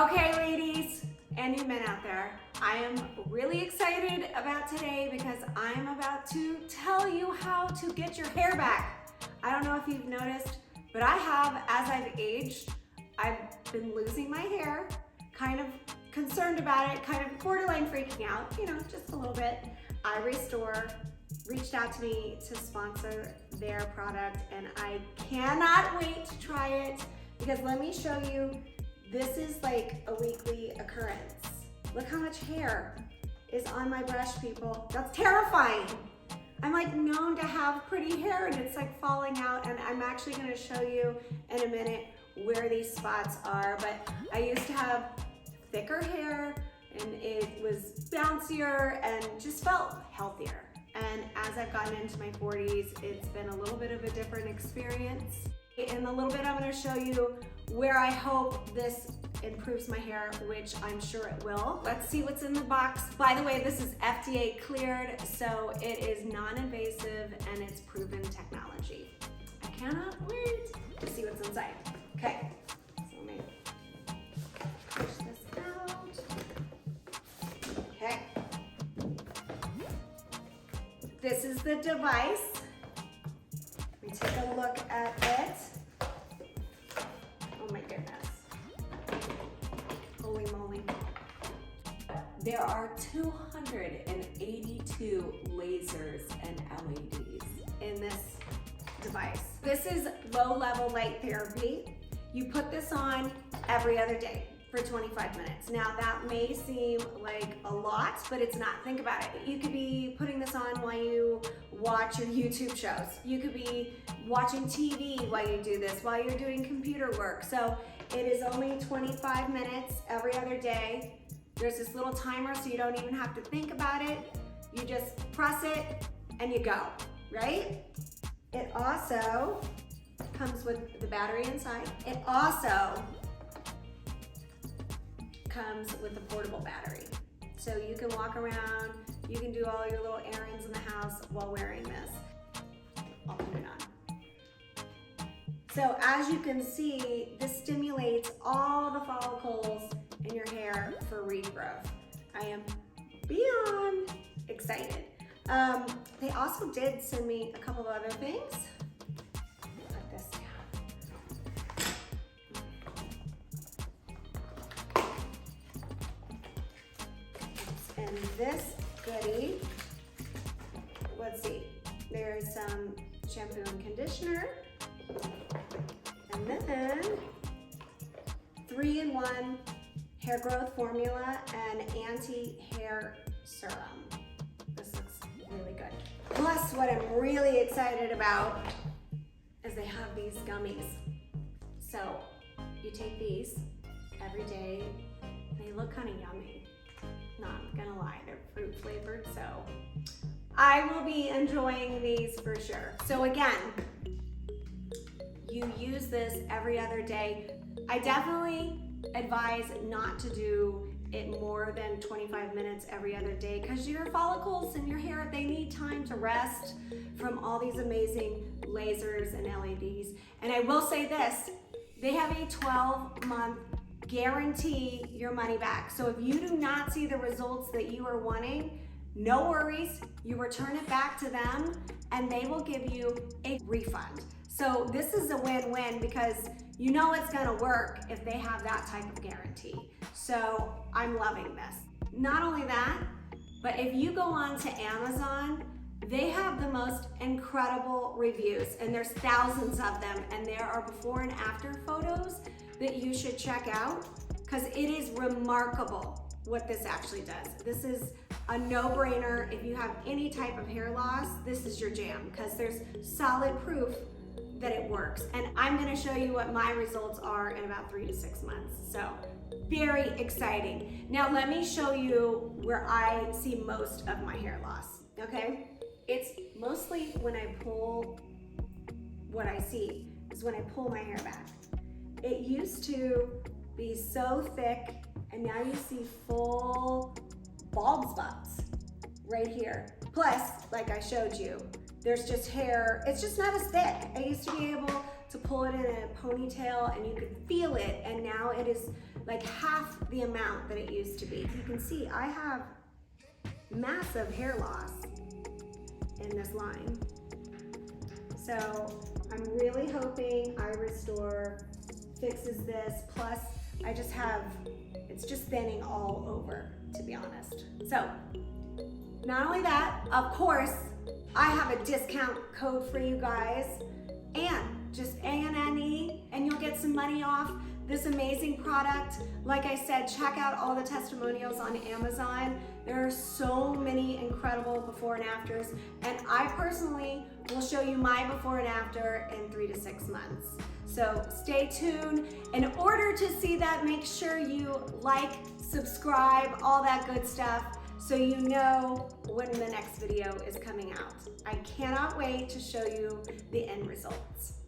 Okay, ladies and you men out there, I am really excited about today because I'm about to tell you how to get your hair back. I don't know if you've noticed, but I have, as I've aged, I've been losing my hair, kind of concerned about it, kind of borderline freaking out, you know, just a little bit. iRestore reached out to me to sponsor their product and I cannot wait to try it because let me show you, this is like a weekly occurrence. Look how much hair is on my brush, people. That's terrifying. I'm like known to have pretty hair and it's like falling out, and I'm actually gonna show you in a minute where these spots are, but I used to have thicker hair and it was bouncier and just felt healthier. And as I've gotten into my 40s, it's been a little bit of a different experience. In a little bit, I'm gonna show you where I hope this improves my hair, which I'm sure it will. Let's see what's in the box. By the way, this is FDA cleared, so it is non-invasive and it's proven technology. I cannot wait to see what's inside. Okay, so let me push this out. Okay. This is the device. Let me take a look at it. Oh my goodness. Holy moly. There are 282 lasers and LEDs in this device. This is low-level light therapy. You put this on every other day for 25 minutes. Now that may seem like a lot, but it's not. Think about it. You could be putting this on while you watch your YouTube shows. You could be watching TV while you do this, while you're doing computer work. So it is only 25 minutes every other day. There's this little timer so you don't even have to think about it. You just press it and you go, right? It also comes with the battery inside. It also comes with a portable battery. So you can walk around, you can do all your little errands in the house while wearing this. I'll put it on. So as you can see, this stimulates all the follicles in your hair for regrowth. I am beyond excited. They also did send me a couple of other things. Put this down. And this goodie, let's see, there's some shampoo and conditioner, and then 3-in-1 hair growth formula and anti-hair serum. This looks really good. Plus, what I'm really excited about is they have these gummies. So you take these every day. They look kind of yummy. Not gonna lie, they're fruit flavored, so I will be enjoying these for sure. So again, you use this every other day. I definitely advise not to do it more than 25 minutes every other day because your follicles and your hair, they need time to rest from all these amazing lasers and LEDs. And I will say this, they have a 12-month guarantee your money back. So if you do not see the results that you are wanting, no worries, you return it back to them and they will give you a refund. So this is a win-win because you know it's gonna work if they have that type of guarantee. So I'm loving this. Not only that, but if you go on to Amazon, they have the most incredible reviews and there's thousands of them, and there are before and after photos that you should check out because it is remarkable what this actually does. This is a no-brainer. If you have any type of hair loss, this is your jam because there's solid proof that it works. And I'm gonna show you what my results are in about 3 to 6 months. So very exciting. Now let me show you where I see most of my hair loss, okay? It's mostly when I pull, what I see is when I pull my hair back. It used to be so thick and now you see full bald spots right here. Plus, like I showed you, there's just hair, it's just not as thick. I used to be able to pull it in a ponytail and you could feel it, and now it is like half the amount that it used to be. You can see I have massive hair loss in this line. So I'm really hoping iRestore fixes this. Plus I just have, it's just thinning all over, to be honest. So not only that, of course, I have a discount code for you guys, and just ANNE, and you'll get some money off this amazing product. Like I said, check out all the testimonials on Amazon. There are so many incredible before and afters, and I personally will show you my before and after in 3 to 6 months. So stay tuned. In order to see that, make sure you like, subscribe, all that good stuff, so you know when the next video is coming out. I cannot wait to show you the end results.